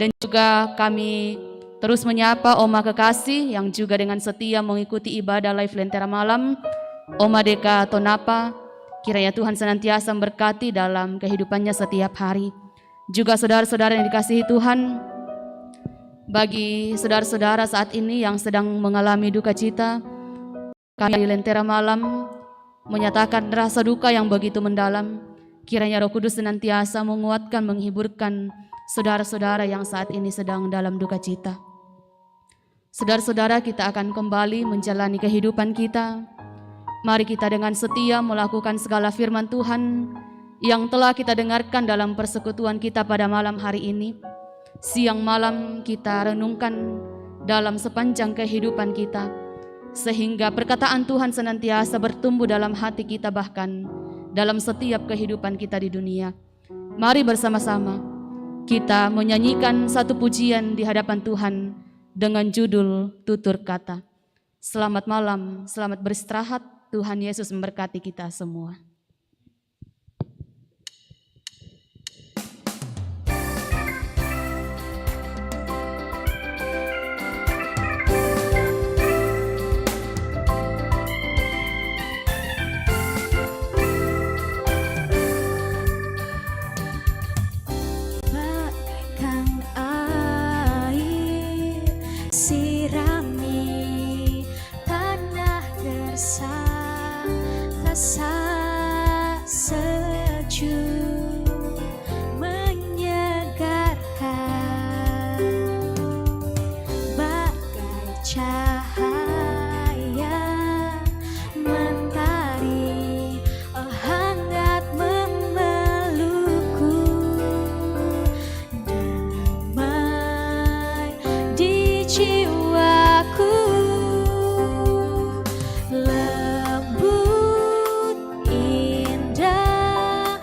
Dan juga kami terus menyapa Oma Kekasih yang juga dengan setia mengikuti ibadah live Lentera Malam, Oma Deka Tonapa, kiranya Tuhan senantiasa memberkati dalam kehidupannya setiap hari. Juga saudara-saudara yang dikasihi Tuhan, bagi saudara-saudara saat ini yang sedang mengalami duka cita, kami di Lentera Malam menyatakan rasa duka yang begitu mendalam. Kiranya Roh Kudus senantiasa menguatkan, menghiburkan saudara-saudara yang saat ini sedang dalam duka cita. Saudara-saudara, kita akan kembali menjalani kehidupan kita. Mari kita dengan setia melakukan segala firman Tuhan yang telah kita dengarkan dalam persekutuan kita pada malam hari ini. Siang malam kita renungkan dalam sepanjang kehidupan kita, sehingga perkataan Tuhan senantiasa bertumbuh dalam hati kita, bahkan dalam setiap kehidupan kita di dunia. Mari bersama-sama kita menyanyikan satu pujian di hadapan Tuhan dengan judul Tutur Kata. Selamat malam, selamat beristirahat. Tuhan Yesus memberkati kita semua. Bagaikan air sirami tanah gersang, rasa sejuk menyegarkan, bagai cahaya mentari hangat memelukku, damai di jiwaku, lembut indah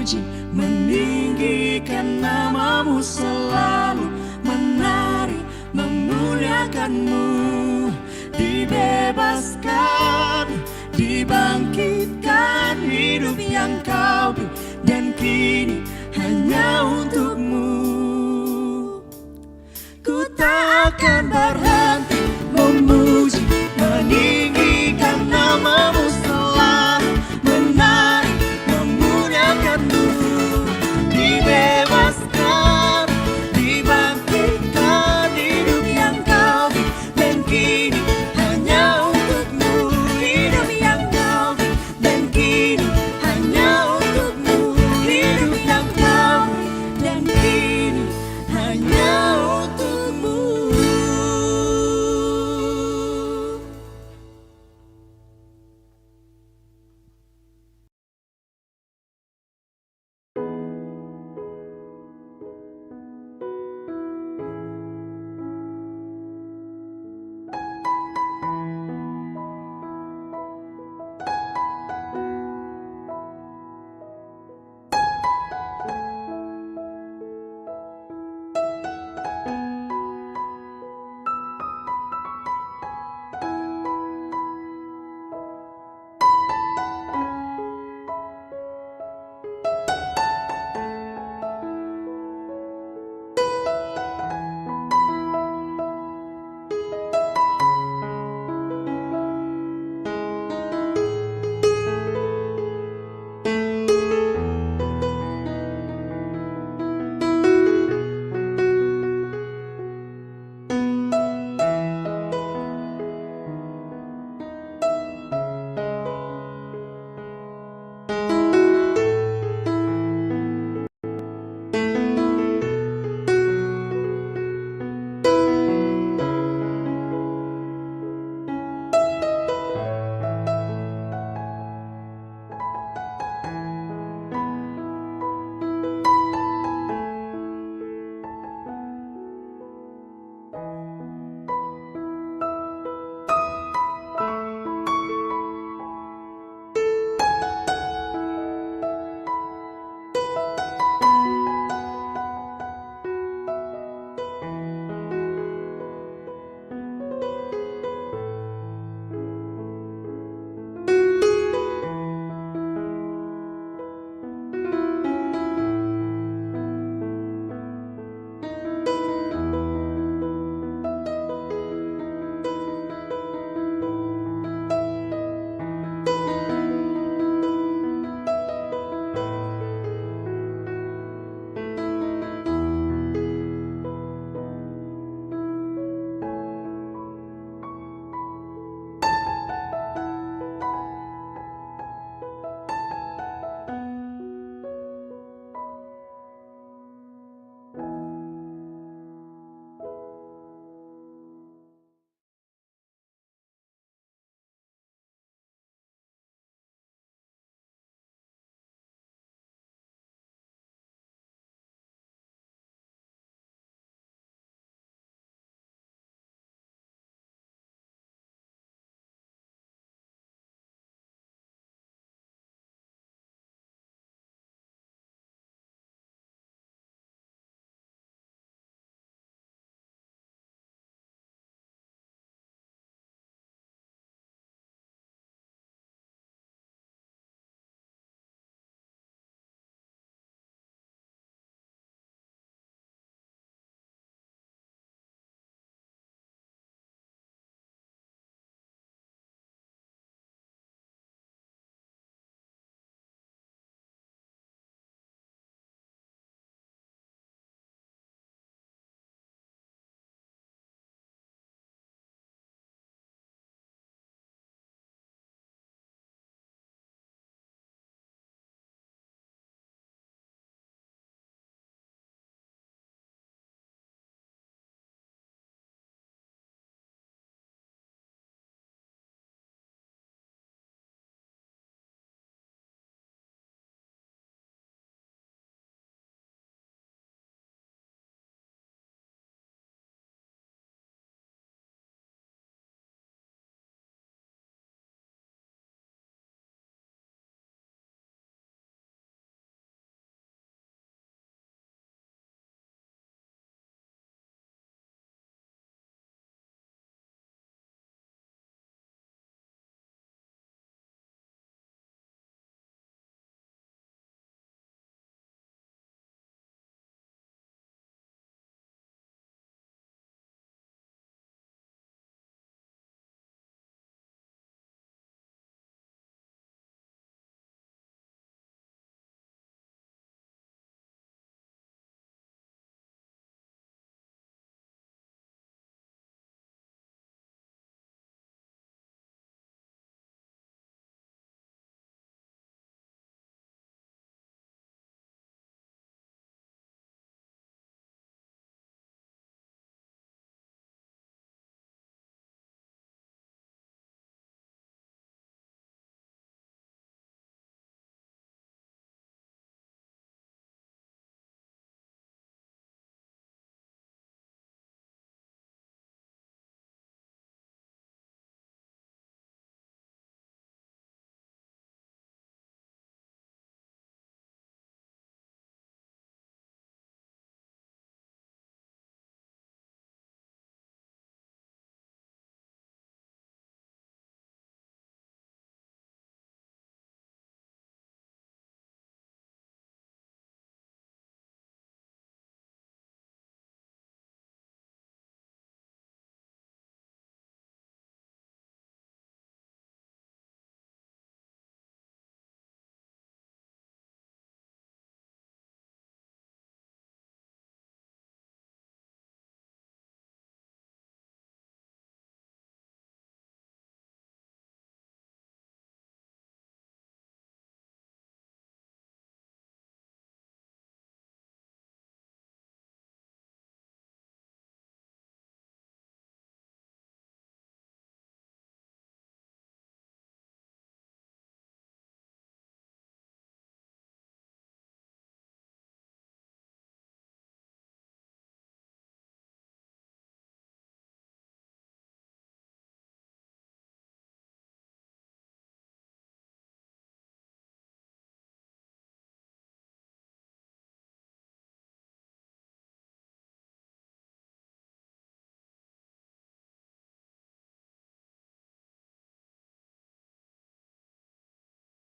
memuji, meninggikan namamu, selalu menari, memuliakanmu. Dibebaskan, dibangkitkan, hidup yang kau beri, dan kini hanya untukmu. Ku tak akan berhenti memuji, meninggikan